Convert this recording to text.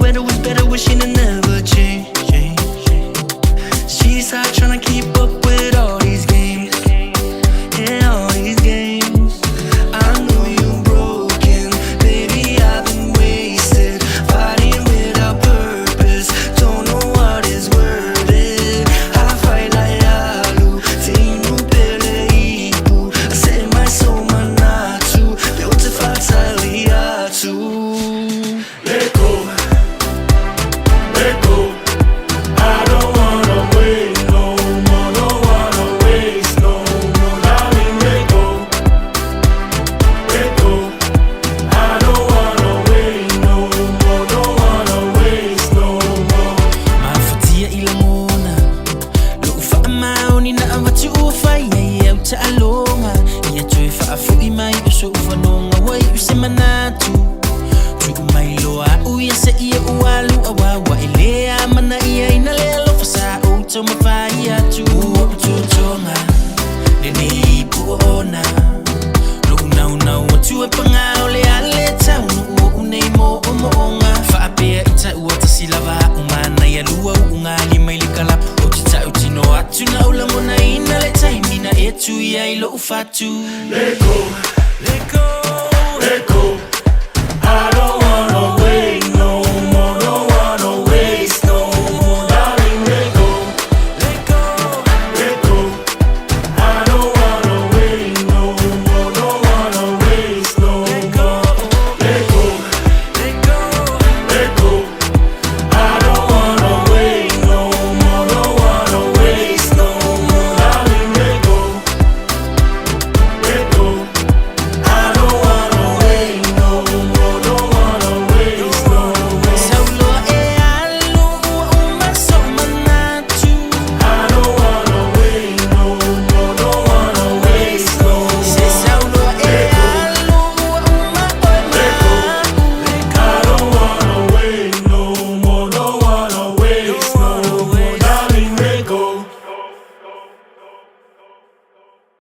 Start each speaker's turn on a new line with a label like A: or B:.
A: weather was better, wishing it never changed. She's out trying to keep up with all these games. Yeah, all these games. I know you're broken, baby, I've been wasted, fighting without purpose, don't know what is worth it. I fight like Alu, tenho pele ipu. I set my soul, my Nato, beautiful taliatu.
B: Let go, let go. I don't wanna wait no more, don't wanna waste no more. Darling, let go, let go. I don't wanna wait no more, don't wanna waste no more.
A: Mafatia ilamona, lufa amaoni na amati ufa ye uta aloma. Ya tuifa afu imai uso ufa nonga wai usema Nato. Mai loa uya se ia ualu awawa ilea mana ia inalea lofasa uto mafaya tu ututonga nene ipu ona lo una watu pangao le aleta uneimo omonga fa apea ita uata silava umana ya lua ungali mailikala otita utino atu na ula mona inaleta imina etu ya ilo ufatu.
B: Let go, let go.